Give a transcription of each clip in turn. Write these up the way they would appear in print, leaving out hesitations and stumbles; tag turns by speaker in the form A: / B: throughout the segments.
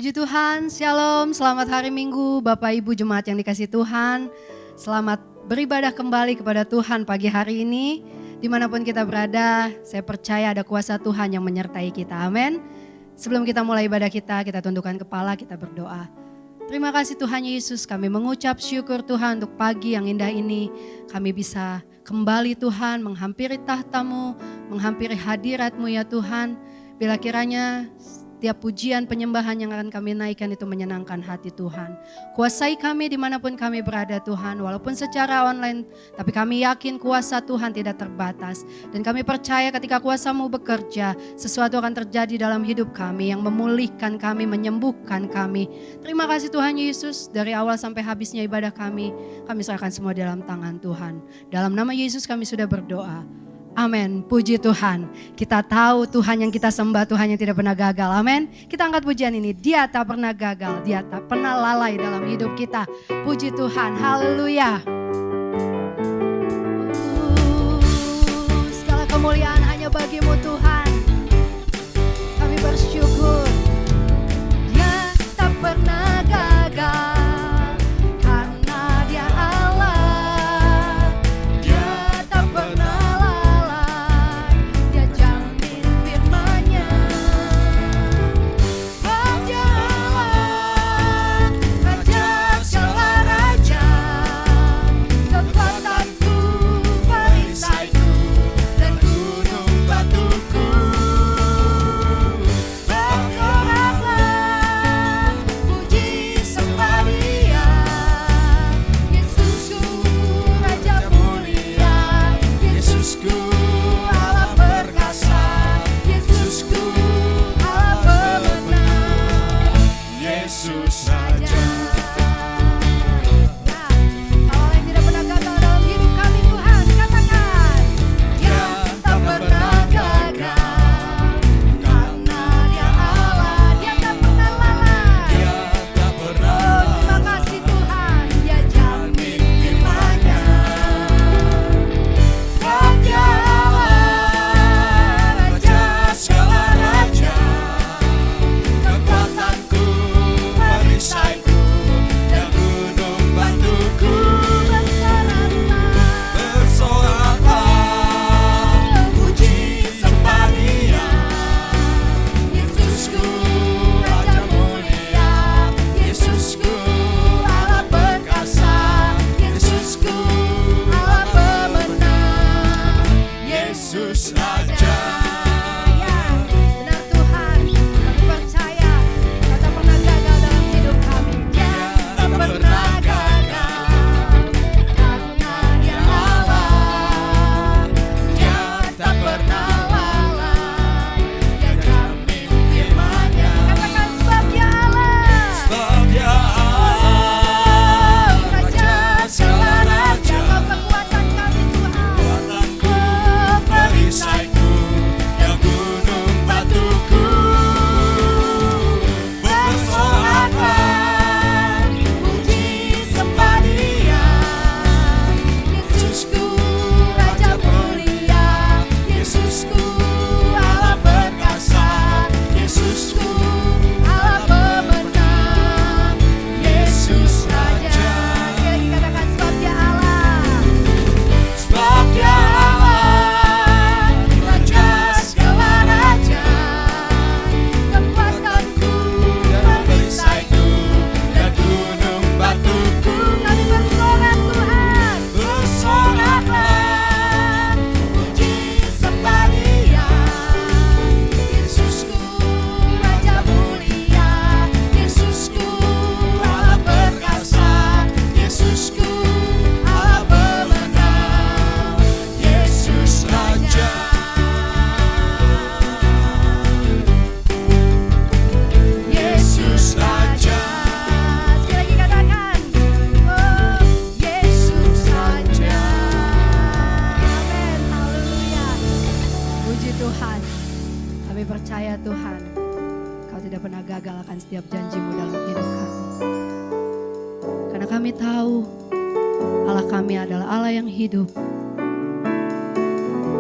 A: Puji Tuhan, Shalom, selamat hari Minggu Bapak Ibu Jemaat yang dikasihi Tuhan. Selamat beribadah kembali kepada Tuhan pagi hari ini. Dimanapun kita berada, saya percaya ada kuasa Tuhan yang menyertai kita, amin. Sebelum kita mulai ibadah kita tundukkan kepala, kita berdoa. Terima kasih Tuhan Yesus, kami mengucap syukur Tuhan untuk pagi yang indah ini. Kami bisa kembali Tuhan menghampiri tahta-Mu, menghampiri hadirat-Mu ya Tuhan. Bila kiranya tiap pujian penyembahan yang akan kami naikkan itu menyenangkan hati Tuhan. Kuasai kami dimanapun kami berada Tuhan, walaupun secara online, tapi kami yakin kuasa Tuhan tidak terbatas. Dan kami percaya ketika kuasa-Mu bekerja, sesuatu akan terjadi dalam hidup kami yang memulihkan kami, menyembuhkan kami. Terima kasih Tuhan Yesus, dari awal sampai habisnya ibadah kami serahkan semua dalam tangan Tuhan. Dalam nama Yesus kami sudah berdoa. Amin, puji Tuhan. Kita tahu Tuhan yang kita sembah, Tuhan yang tidak pernah gagal. Amin. Kita angkat pujian ini. Dia tak pernah gagal, Dia tak pernah lalai dalam hidup kita. Puji Tuhan, haleluya. Segala kemuliaan hanya bagi-Mu Tuhan. Kami bersyukur. Dia tak pernah gagal.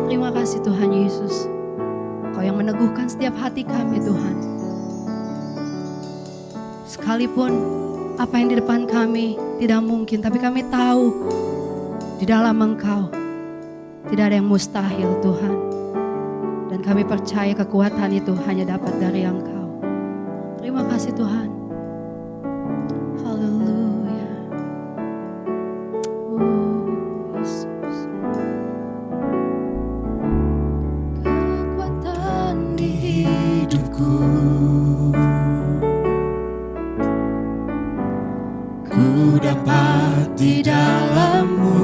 A: Terima kasih Tuhan Yesus, Kau yang meneguhkan setiap hati kami Tuhan. Sekalipun apa yang di depan kami tidak mungkin, tapi kami tahu di dalam Engkau tidak ada yang mustahil Tuhan. Dan kami percaya kekuatan itu hanya dapat dari Engkau. Terima kasih Tuhan. Haleluya. Yesus. Kekuatan di hidupku, ku dapat di dalam-Mu.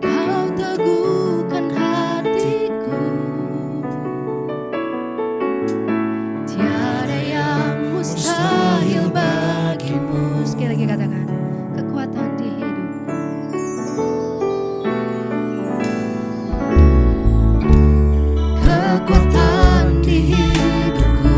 A: Kau teguhkan hatiku, tiada yang mustahil bagimu. Sekali lagi katakan, kekuatan di hidupku. Kekuatan di hidupku,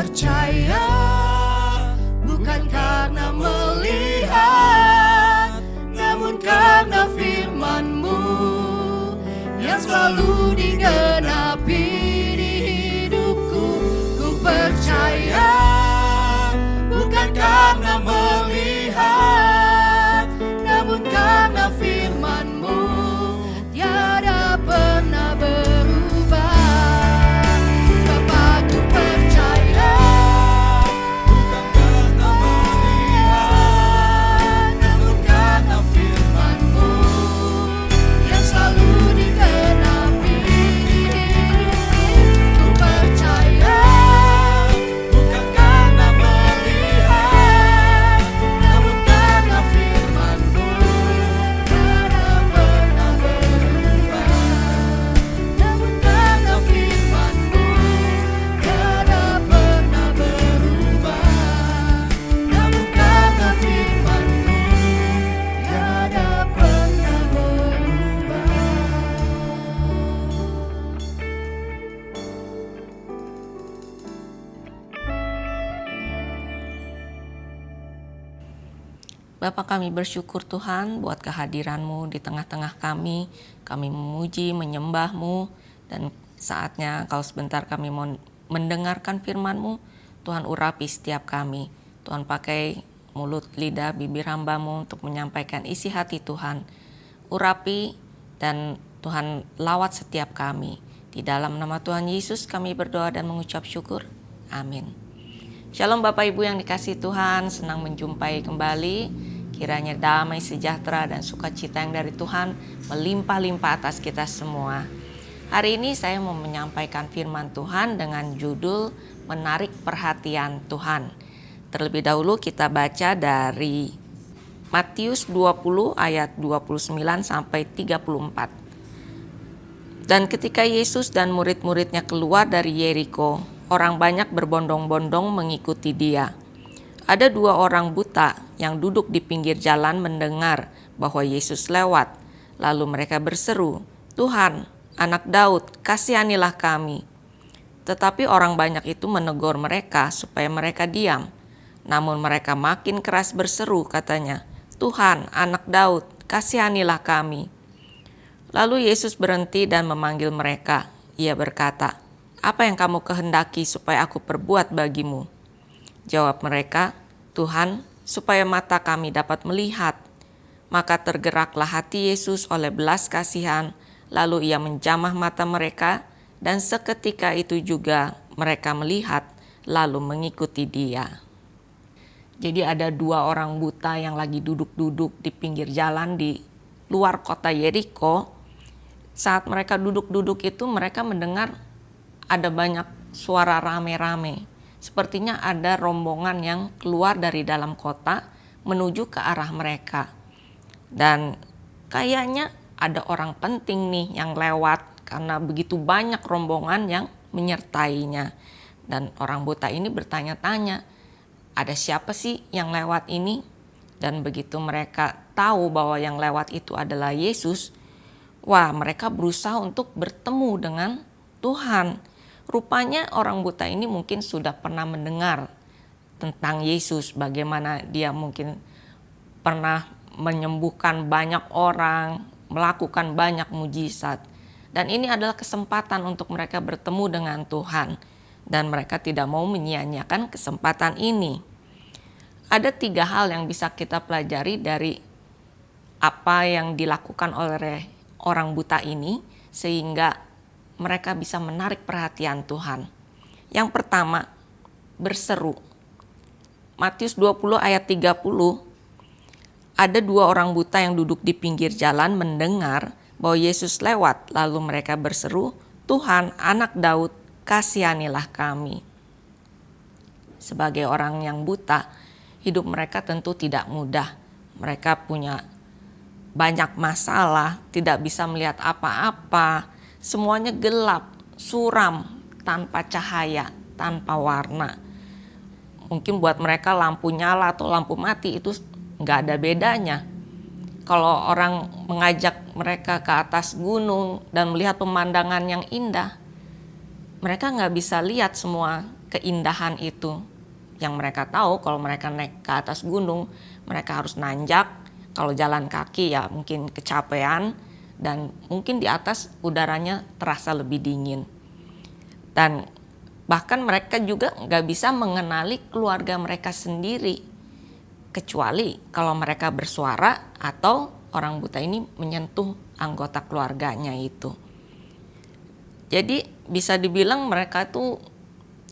A: percaya, bukan karena melihat, namun karena firman-Mu yang selalu digenapi di hidupku. Ku percaya, bukan karena melihat, namun karena firman-Mu tiada pernah berubah. Sebab aku percaya, bukan karena melihat, namun karena firman-Mu yang selalu digenapi di hidupku. Ku percaya, bukan karena melihat, namun karena firman-Mu tiada pernah berubah. Namun karena firman-Mu tiada pernah berubah. Namun karena firman-Mu tiada pernah berubah.
B: Bapa, kami bersyukur Tuhan buat kehadiran-Mu di tengah-tengah kami. Kami memuji, menyembah-Mu, dan saatnya kalau sebentar kami mau mendengarkan firman-Mu, Tuhan urapi setiap kami. Tuhan pakai mulut, lidah, bibir hamba-Mu untuk menyampaikan isi hati Tuhan. Urapi dan Tuhan lawat setiap kami. Di dalam nama Tuhan Yesus kami berdoa dan mengucap syukur. Amin. Shalom Bapak Ibu yang dikasihi Tuhan, senang menjumpai kembali. Kiranya damai, sejahtera, dan sukacita yang dari Tuhan melimpah-limpah atas kita semua. Hari ini saya mau menyampaikan firman Tuhan dengan judul Menarik Perhatian Tuhan. Terlebih dahulu kita baca dari Matius 20 ayat 29 sampai 34. Dan ketika Yesus dan murid-muridnya keluar dari Yeriko, orang banyak berbondong-bondong mengikuti Dia. Ada 2 orang buta yang duduk di pinggir jalan mendengar bahwa Yesus lewat. Lalu mereka berseru, "Tuhan, Anak Daud, kasihanilah kami." Tetapi orang banyak itu menegur mereka supaya mereka diam. Namun mereka makin keras berseru, katanya, "Tuhan, Anak Daud, kasihanilah kami." Lalu Yesus berhenti dan memanggil mereka. Ia berkata, "Apa yang kamu kehendaki supaya aku perbuat bagimu?" Jawab mereka, "Tuhan, supaya mata kami dapat melihat." Maka tergeraklah hati Yesus oleh belas kasihan, lalu ia menjamah mata mereka, dan seketika itu juga mereka melihat, lalu mengikuti Dia. Jadi ada 2 orang buta yang lagi duduk-duduk di pinggir jalan di luar kota Yeriko. Saat mereka duduk-duduk itu mereka mendengar ada banyak suara rame-rame. Sepertinya ada rombongan yang keluar dari dalam kota menuju ke arah mereka. Dan kayaknya ada orang penting nih yang lewat karena begitu banyak rombongan yang menyertainya. Dan orang buta ini bertanya-tanya, ada siapa sih yang lewat ini? Dan begitu mereka tahu bahwa yang lewat itu adalah Yesus, wah, mereka berusaha untuk bertemu dengan Tuhan. Rupanya orang buta ini mungkin sudah pernah mendengar tentang Yesus, bagaimana Dia mungkin pernah menyembuhkan banyak orang, melakukan banyak mujizat. Dan ini adalah kesempatan untuk mereka bertemu dengan Tuhan. Dan mereka tidak mau menyia-nyiakan kesempatan ini. Ada 3 hal yang bisa kita pelajari dari apa yang dilakukan oleh orang buta ini, sehingga mereka bisa menarik perhatian Tuhan. Yang pertama, berseru. Matius 20 ayat 30, ada 2 orang buta yang duduk di pinggir jalan mendengar bahwa Yesus lewat, lalu mereka berseru, "Tuhan, Anak Daud, kasihanilah kami." Sebagai orang yang buta, hidup mereka tentu tidak mudah. Mereka punya banyak masalah, tidak bisa melihat apa-apa, semuanya gelap, suram, tanpa cahaya, tanpa warna. Mungkin buat mereka lampu nyala atau lampu mati itu nggak ada bedanya. Kalau orang mengajak mereka ke atas gunung dan melihat pemandangan yang indah, mereka nggak bisa lihat semua keindahan itu. Yang mereka tahu kalau mereka naik ke atas gunung, mereka harus nanjak. Kalau jalan kaki ya mungkin kecapean, dan mungkin di atas udaranya terasa lebih dingin. Dan bahkan mereka juga nggak bisa mengenali keluarga mereka sendiri, kecuali kalau mereka bersuara atau orang buta ini menyentuh anggota keluarganya itu. Jadi bisa dibilang mereka tuh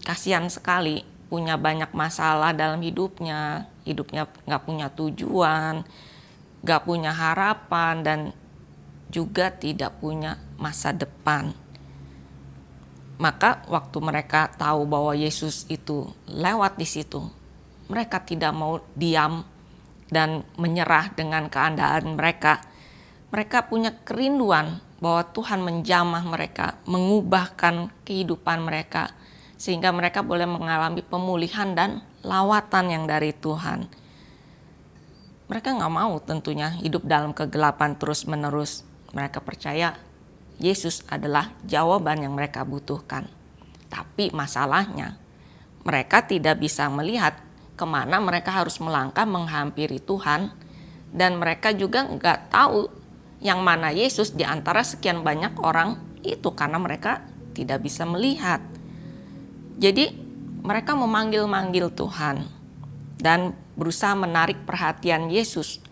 B: kasihan sekali, punya banyak masalah dalam hidupnya nggak punya tujuan, nggak punya harapan, dan juga tidak punya masa depan. Maka waktu mereka tahu bahwa Yesus itu lewat di situ, mereka tidak mau diam dan menyerah dengan keadaan mereka. Mereka punya kerinduan bahwa Tuhan menjamah mereka, mengubahkan kehidupan mereka, sehingga mereka boleh mengalami pemulihan dan lawatan yang dari Tuhan. Mereka nggak mau tentunya hidup dalam kegelapan terus-menerus. Mereka percaya Yesus adalah jawaban yang mereka butuhkan. Tapi masalahnya, mereka tidak bisa melihat kemana mereka harus melangkah menghampiri Tuhan. Dan mereka juga nggak tahu yang mana Yesus di antara sekian banyak orang itu, karena mereka tidak bisa melihat. Jadi mereka memanggil-manggil Tuhan dan berusaha menarik perhatian Yesus.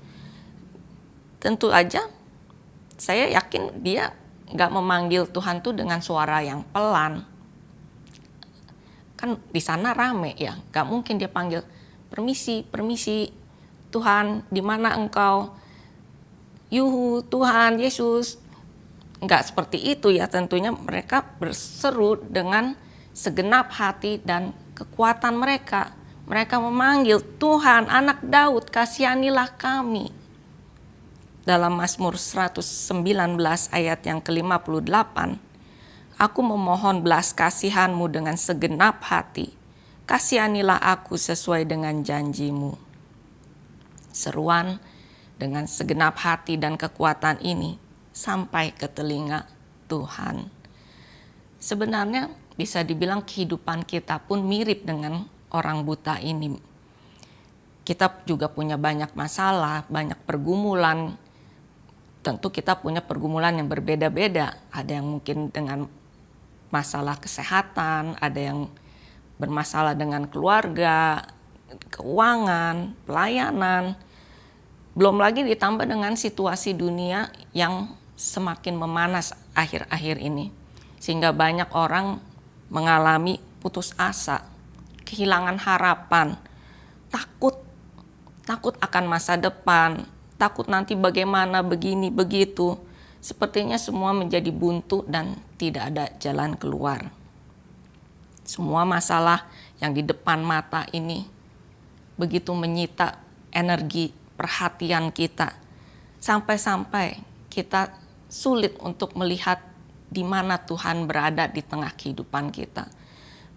B: Tentu aja saya yakin dia gak memanggil Tuhan tuh dengan suara yang pelan. Kan di sana rame ya, gak mungkin dia panggil, permisi, permisi, Tuhan, di mana engkau? Yuhu, Tuhan, Yesus. Gak seperti itu ya, tentunya mereka berseru dengan segenap hati dan kekuatan mereka. Mereka memanggil, Tuhan, Anak Daud, kasihanilah kami. Dalam Mazmur 119 ayat yang ke-58, aku memohon belas kasihan-Mu dengan segenap hati. Kasihanilah aku sesuai dengan janji-Mu. Seruan dengan segenap hati dan kekuatan ini sampai ke telinga Tuhan. Sebenarnya bisa dibilang kehidupan kita pun mirip dengan orang buta ini. Kita juga punya banyak masalah, banyak pergumulan. Tentu kita punya pergumulan yang berbeda-beda. Ada yang mungkin dengan masalah kesehatan, ada yang bermasalah dengan keluarga, keuangan, pelayanan. Belum lagi ditambah dengan situasi dunia yang semakin memanas akhir-akhir ini. Sehingga banyak orang mengalami putus asa, kehilangan harapan, takut akan masa depan, takut nanti bagaimana, begini, begitu. Sepertinya semua menjadi buntu dan tidak ada jalan keluar. Semua masalah yang di depan mata ini begitu menyita energi, perhatian kita. Sampai-sampai kita sulit untuk melihat di mana Tuhan berada di tengah kehidupan kita.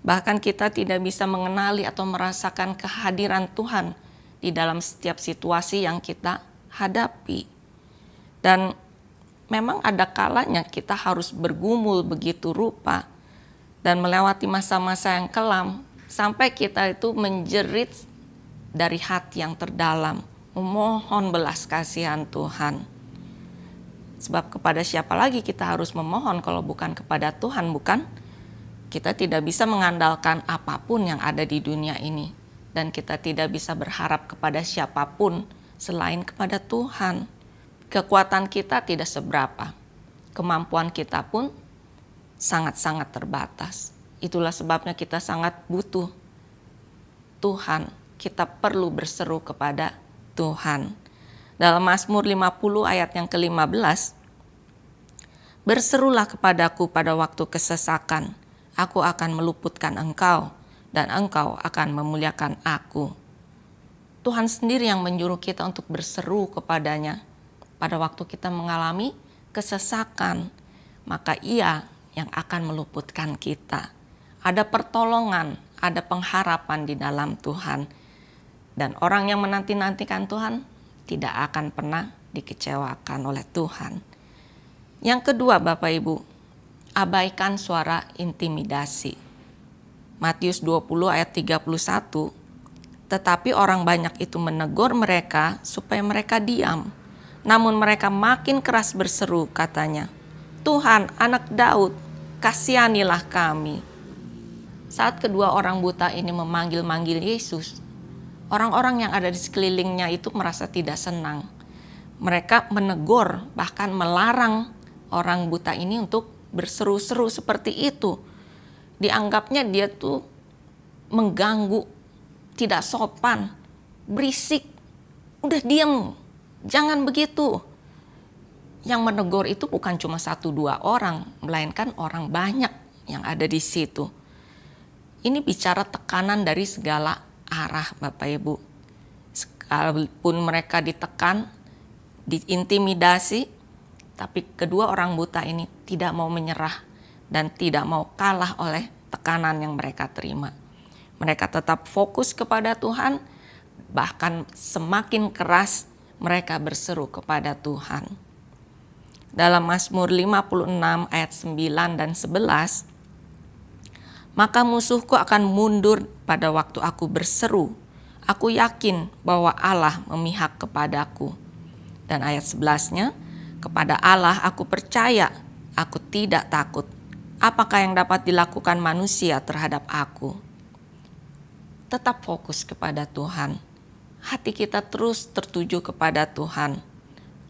B: Bahkan kita tidak bisa mengenali atau merasakan kehadiran Tuhan di dalam setiap situasi yang kita hadapi. Dan memang ada kalanya kita harus bergumul begitu rupa dan melewati masa-masa yang kelam sampai kita itu menjerit dari hati yang terdalam, memohon belas kasihan Tuhan. Sebab kepada siapa lagi kita harus memohon kalau bukan kepada Tuhan, bukan? Kita tidak bisa mengandalkan apapun yang ada di dunia ini, dan kita tidak bisa berharap kepada siapapun selain kepada Tuhan. Kekuatan kita tidak seberapa, kemampuan kita pun sangat-sangat terbatas. Itulah sebabnya kita sangat butuh Tuhan. Kita perlu berseru kepada Tuhan. Dalam Mazmur 50 ayat yang ke-15, berserulah kepadaku pada waktu kesesakan, aku akan meluputkan engkau, dan engkau akan memuliakan aku. Tuhan sendiri yang menyuruh kita untuk berseru kepadanya pada waktu kita mengalami kesesakan, maka Ia yang akan meluputkan kita. Ada pertolongan, ada pengharapan di dalam Tuhan. Dan orang yang menanti-nantikan Tuhan tidak akan pernah dikecewakan oleh Tuhan. Yang kedua, Bapak Ibu, abaikan suara intimidasi. Matius 20 ayat 31, tetapi orang banyak itu menegur mereka supaya mereka diam. Namun mereka makin keras berseru, katanya, Tuhan, anak Daud, kasihanilah kami. Saat kedua orang buta ini memanggil-manggil Yesus, orang-orang yang ada di sekelilingnya itu merasa tidak senang. Mereka menegur, bahkan melarang orang buta ini untuk berseru-seru seperti itu. Dianggapnya dia tuh mengganggu, tidak sopan, berisik, udah diam, jangan begitu. Yang menegur itu bukan cuma 1-2 orang, melainkan orang banyak yang ada di situ. Ini bicara tekanan dari segala arah, Bapak Ibu. Sekalipun mereka ditekan, diintimidasi, tapi kedua orang buta ini tidak mau menyerah dan tidak mau kalah oleh tekanan yang mereka terima. Mereka tetap fokus kepada Tuhan, bahkan semakin keras mereka berseru kepada Tuhan. Dalam Mazmur 56 ayat 9 dan 11, maka musuhku akan mundur pada waktu aku berseru. Aku yakin bahwa Allah memihak kepadaku. Dan ayat 11-nya, kepada Allah aku percaya, aku tidak takut. Apakah yang dapat dilakukan manusia terhadap aku? Tetap fokus kepada Tuhan. Hati kita terus tertuju kepada Tuhan.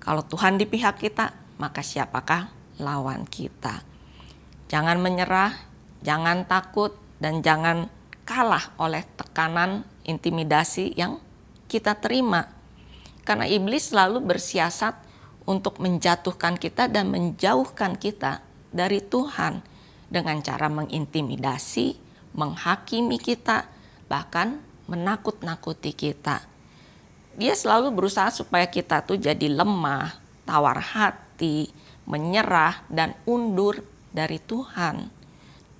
B: Kalau Tuhan di pihak kita, maka siapakah lawan kita? Jangan menyerah, jangan takut, dan jangan kalah oleh tekanan intimidasi yang kita terima. Karena iblis selalu bersiasat untuk menjatuhkan kita dan menjauhkan kita dari Tuhan dengan cara mengintimidasi, menghakimi kita, bahkan menakut-nakuti kita. Dia selalu berusaha supaya kita tuh jadi lemah, tawar hati, menyerah, dan undur dari Tuhan.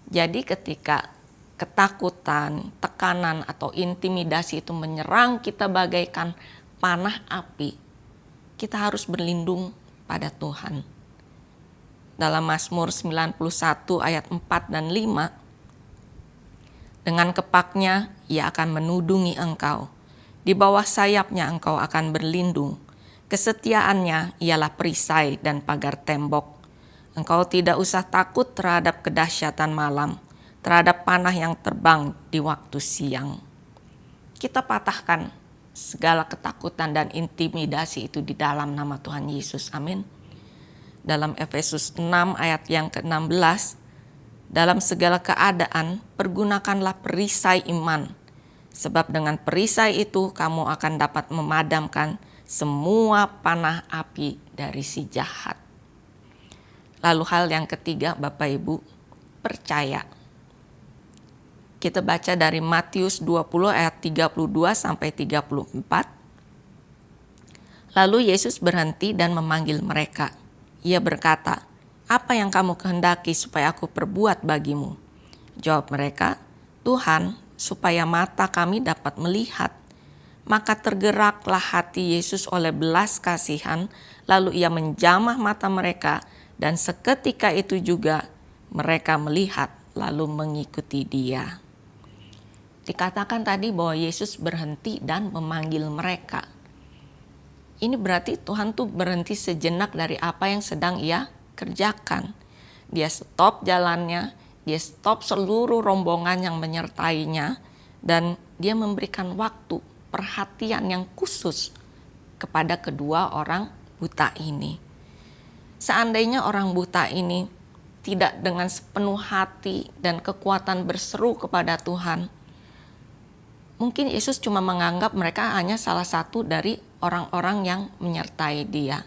B: Jadi ketika ketakutan, tekanan, atau intimidasi itu menyerang kita bagaikan panah api, kita harus berlindung pada Tuhan. Dalam Mazmur 91 ayat 4 dan 5, dengan kepaknya ia akan menudungi engkau, di bawah sayapnya engkau akan berlindung. Kesetiaannya ialah perisai dan pagar tembok. Engkau tidak usah takut terhadap kedahsyatan malam, terhadap panah yang terbang di waktu siang. Kita patahkan segala ketakutan dan intimidasi itu di dalam nama Tuhan Yesus. Amin. Dalam Efesus 6 ayat yang ke-16, dalam segala keadaan pergunakanlah perisai iman, sebab dengan perisai itu kamu akan dapat memadamkan semua panah api dari si jahat. Lalu hal yang ketiga, Bapak Ibu, percaya. Kita baca dari Matius 20 ayat 32 sampai 34. Lalu Yesus berhenti dan memanggil mereka. Ia berkata, apa yang kamu kehendaki supaya aku perbuat bagimu? Jawab mereka, Tuhan, supaya mata kami dapat melihat. Maka tergeraklah hati Yesus oleh belas kasihan, lalu ia menjamah mata mereka, dan seketika itu juga mereka melihat lalu mengikuti dia. Dikatakan tadi bahwa Yesus berhenti dan memanggil mereka. Ini berarti Tuhan tuh berhenti sejenak dari apa yang sedang ia kerjakan. Dia stop jalannya, dia stop seluruh rombongan yang menyertainya, dan dia memberikan waktu, perhatian yang khusus kepada kedua orang buta ini. Seandainya orang buta ini tidak dengan sepenuh hati dan kekuatan berseru kepada Tuhan, mungkin Yesus cuma menganggap mereka hanya salah satu dari orang-orang yang menyertai dia.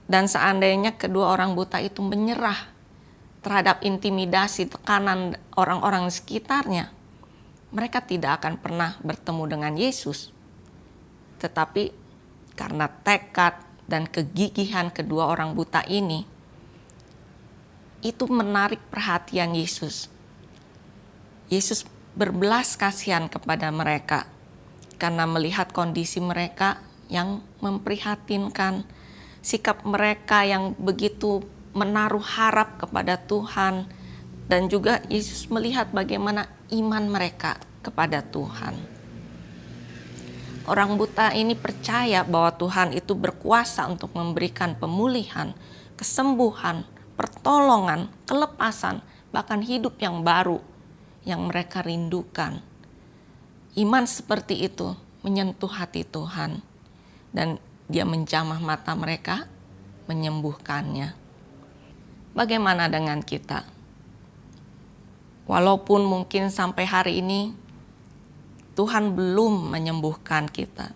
B: Dan seandainya kedua orang buta itu menyerah terhadap intimidasi, tekanan orang-orang sekitarnya, mereka tidak akan pernah bertemu dengan Yesus. Tetapi karena tekad dan kegigihan kedua orang buta ini, itu menarik perhatian Yesus. Yesus berbelas kasihan kepada mereka karena melihat kondisi mereka yang memprihatinkan, sikap mereka yang begitu menaruh harap kepada Tuhan, Dan juga Yesus melihat bagaimana iman mereka kepada Tuhan. Orang buta ini percaya bahwa Tuhan itu berkuasa untuk memberikan pemulihan, kesembuhan, pertolongan, kelepasan, bahkan hidup yang baru yang mereka rindukan. Iman seperti itu menyentuh hati Tuhan dan Dia menjamah mata mereka, menyembuhkannya. Bagaimana dengan kita? Walaupun mungkin sampai hari ini Tuhan belum menyembuhkan kita,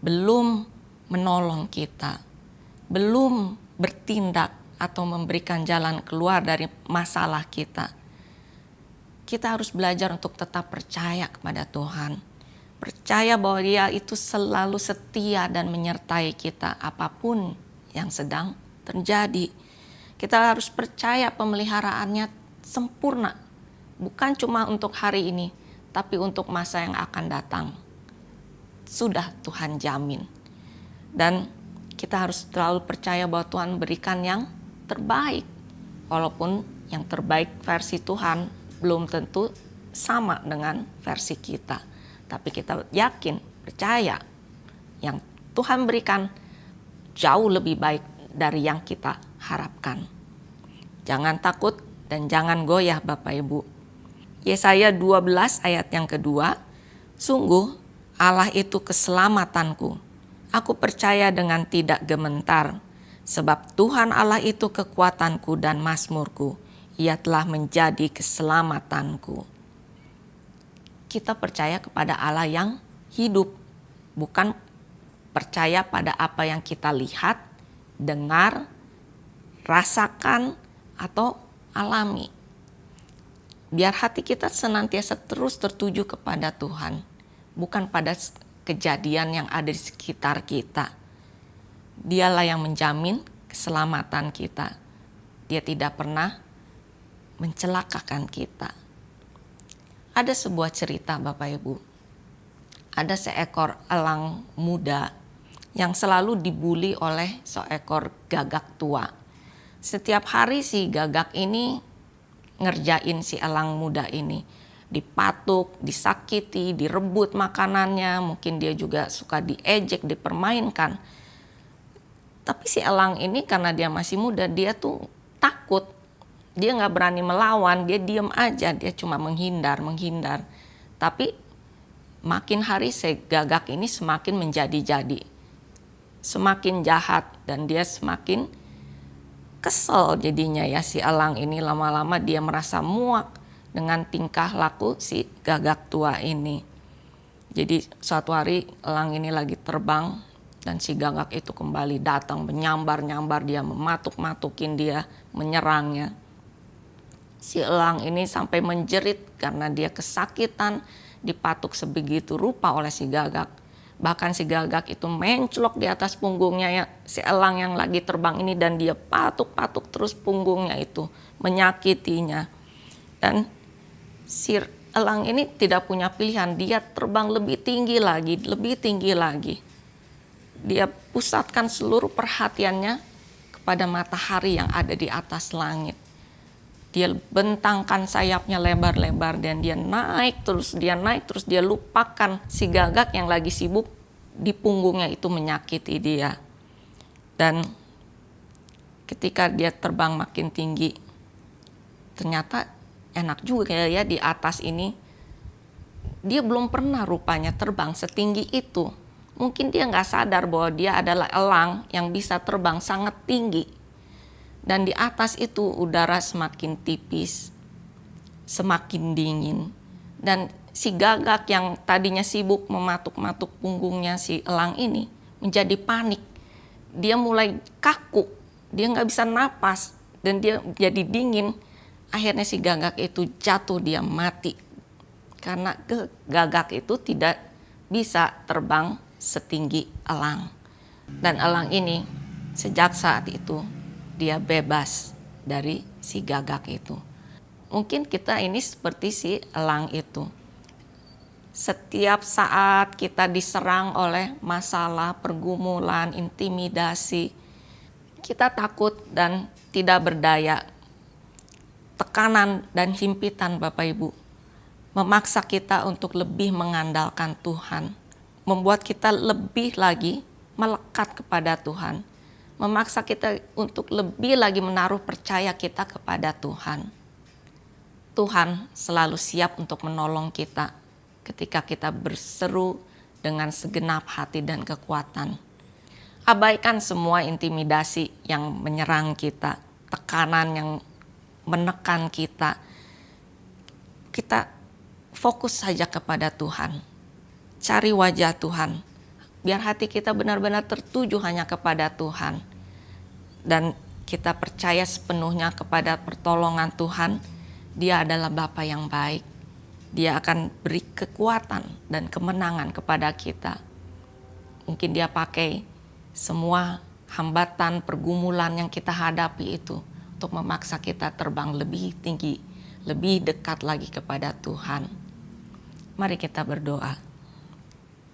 B: belum menolong kita, belum bertindak atau memberikan jalan keluar dari masalah kita. Kita harus belajar untuk tetap percaya kepada Tuhan. Percaya bahwa Dia itu selalu setia dan menyertai kita apapun yang sedang terjadi. Kita harus percaya pemeliharaannya sempurna. Bukan cuma untuk hari ini, tapi untuk masa yang akan datang. Sudah Tuhan jamin. Dan kita harus selalu percaya bahwa Tuhan berikan yang terbaik. Walaupun yang terbaik versi Tuhan belum tentu sama dengan versi kita. Tapi kita yakin, percaya yang Tuhan berikan jauh lebih baik dari yang kita harapkan. Jangan takut dan jangan goyah Bapak Ibu. Yesaya 12 ayat yang kedua, sungguh Allah itu keselamatanku. Aku percaya dengan tidak gementar, sebab Tuhan Allah itu kekuatanku dan mazmurku. Ia telah menjadi keselamatanku. Kita percaya kepada Allah yang hidup, bukan percaya pada apa yang kita lihat, dengar, rasakan, atau alami. Biar hati kita senantiasa terus tertuju kepada Tuhan, bukan pada kejadian yang ada di sekitar kita. Dialah yang menjamin keselamatan kita. Dia tidak pernah mencelakakan kita. Ada sebuah cerita Bapak Ibu. Ada seekor elang muda yang selalu dibuli oleh seekor gagak tua. Setiap hari si gagak ini ngerjain si elang muda ini. Dipatuk, disakiti, direbut makanannya. Mungkin dia juga suka diejek, dipermainkan. Tapi si elang ini karena dia masih muda, dia tuh takut. Dia gak berani melawan, dia diem aja. Dia cuma menghindar. Tapi makin hari si gagak ini semakin menjadi-jadi. Semakin jahat dan dia semakin kesel jadinya ya si elang ini. Lama-lama dia merasa muak dengan tingkah laku si gagak tua ini. Jadi suatu hari elang ini lagi terbang dan si gagak itu kembali datang menyambar-nyambar dia, mematuk-matukin dia, menyerangnya. Si elang ini sampai menjerit karena dia kesakitan, dipatuk sebegitu rupa oleh si gagak. Bahkan si gagak itu menclok di atas punggungnya ya, si elang yang lagi terbang ini, dan dia patuk-patuk terus punggungnya itu, menyakitinya. Dan si elang ini tidak punya pilihan, dia terbang lebih tinggi lagi. Dia pusatkan seluruh perhatiannya kepada matahari yang ada di atas langit. Dia bentangkan sayapnya lebar-lebar dan dia naik terus, dia lupakan si gagak yang lagi sibuk di punggungnya itu menyakiti dia. Dan ketika dia terbang makin tinggi, ternyata enak juga ya di atas ini. Dia belum pernah rupanya terbang setinggi itu. Mungkin dia gak sadar bahwa dia adalah elang yang bisa terbang sangat tinggi. Dan di atas itu udara semakin tipis, semakin dingin. Dan si gagak yang tadinya sibuk mematuk-matuk punggungnya si elang ini menjadi panik. Dia mulai kaku, dia gak bisa napas dan dia jadi dingin. Akhirnya si gagak itu jatuh, dia mati. Karena gagak itu tidak bisa terbang setinggi elang. Dan elang ini sejak saat itu dia bebas dari si gagak itu. Mungkin kita ini seperti si elang itu. Setiap saat kita diserang oleh masalah, pergumulan, intimidasi, kita takut dan tidak berdaya. tekanan dan himpitan Bapak Ibu, memaksa kita untuk lebih mengandalkan Tuhan, membuat kita lebih lagi melekat kepada Tuhan, memaksa kita untuk lebih lagi menaruh percaya kita kepada Tuhan. Tuhan selalu siap untuk menolong kita ketika kita berseru dengan segenap hati dan kekuatan. Abaikan semua intimidasi yang menyerang kita, tekanan yang menekan kita. Kita fokus saja kepada Tuhan. Cari wajah Tuhan. Biar hati kita benar-benar tertuju hanya kepada Tuhan. Dan kita percaya sepenuhnya kepada pertolongan Tuhan. Dia adalah Bapa yang baik. Dia akan beri kekuatan dan kemenangan kepada kita. Mungkin dia pakai semua hambatan, pergumulan yang kita hadapi itu untuk memaksa kita terbang lebih tinggi, lebih dekat lagi kepada Tuhan. Mari kita berdoa.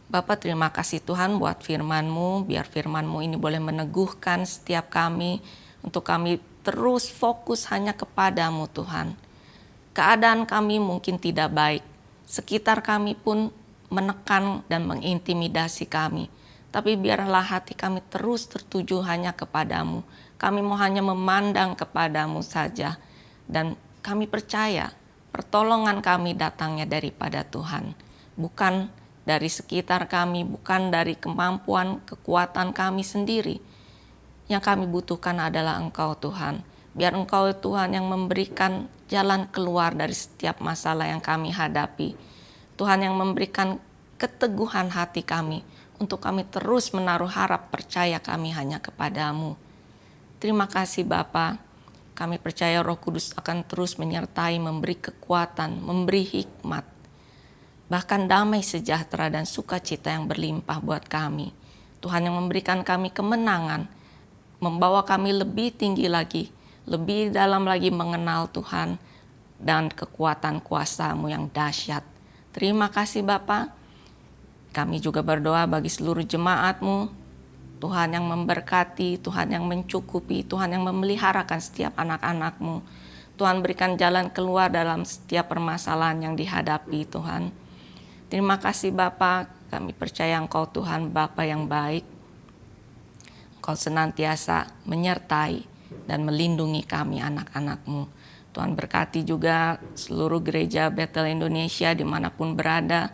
B: Bapa, terima kasih Tuhan buat firman-Mu, biar firman-Mu ini boleh meneguhkan setiap kami, untuk kami terus fokus hanya kepada-Mu Tuhan. Keadaan kami mungkin tidak baik, sekitar kami pun menekan dan mengintimidasi kami. Tapi biarlah hati kami terus tertuju hanya kepada-Mu. Kami mau hanya memandang kepada-Mu saja. Dan kami percaya pertolongan kami datangnya daripada Tuhan. Bukan dari sekitar kami, bukan dari kemampuan, kekuatan kami sendiri. Yang kami butuhkan adalah Engkau Tuhan. Biar Engkau Tuhan yang memberikan jalan keluar dari setiap masalah yang kami hadapi. Tuhan yang memberikan keteguhan hati kami untuk kami terus menaruh harap percaya kami hanya kepada-Mu. Terima kasih Bapa. Kami percaya Roh Kudus akan terus menyertai, memberi kekuatan, memberi hikmat. Bahkan damai sejahtera dan sukacita yang berlimpah buat kami. Tuhan yang memberikan kami kemenangan, membawa kami lebih tinggi lagi, lebih dalam lagi mengenal Tuhan dan kekuatan kuasa-Mu yang dahsyat. Terima kasih Bapa. Kami juga berdoa bagi seluruh jemaat-Mu. Tuhan yang memberkati, Tuhan yang mencukupi, Tuhan yang memeliharakan setiap anak-anak-Mu. Tuhan berikan jalan keluar dalam setiap permasalahan yang dihadapi Tuhan. Terima kasih Bapa. Kami percaya Engkau Tuhan Bapa yang baik. Engkau senantiasa menyertai dan melindungi kami anak-anak-Mu. Tuhan berkati juga seluruh gereja Bethel Indonesia dimanapun berada.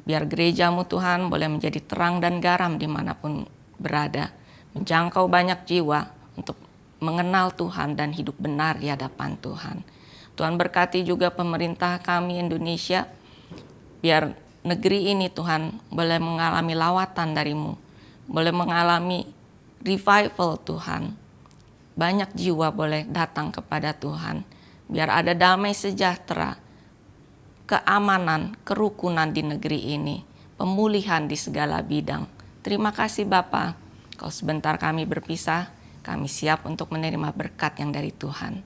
B: Biar gereja-Mu Tuhan boleh menjadi terang dan garam dimanapun berada. Menjangkau banyak jiwa untuk mengenal Tuhan dan hidup benar di hadapan Tuhan. Tuhan berkati juga pemerintah kami Indonesia. Biar negeri ini Tuhan boleh mengalami lawatan dari-Mu. Boleh mengalami revival Tuhan. Banyak jiwa boleh datang kepada Tuhan. Biar ada damai sejahtera, keamanan, kerukunan di negeri ini. Pemulihan di segala bidang. Terima kasih Bapa. Kalau sebentar kami berpisah, kami siap untuk menerima berkat yang dari Tuhan.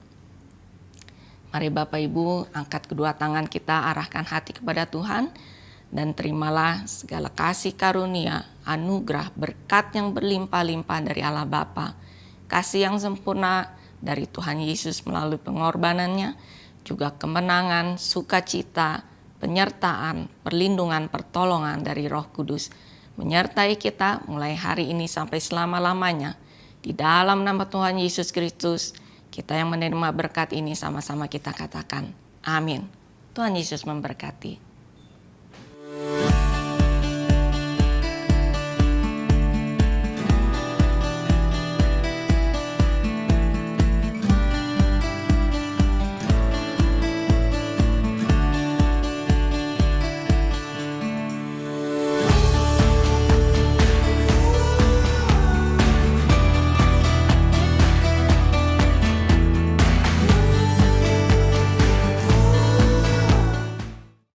B: Mari Bapak Ibu, angkat kedua tangan kita, arahkan hati kepada Tuhan. Dan terimalah segala kasih karunia, anugerah, berkat yang berlimpah-limpah dari Allah Bapa. Kasih yang sempurna dari Tuhan Yesus melalui pengorbanannya, juga kemenangan, sukacita, penyertaan, perlindungan, pertolongan dari Roh Kudus menyertai kita mulai hari ini sampai selama-lamanya. Di dalam nama Tuhan Yesus Kristus, kita yang menerima berkat ini sama-sama kita katakan, amin. Tuhan Yesus memberkati.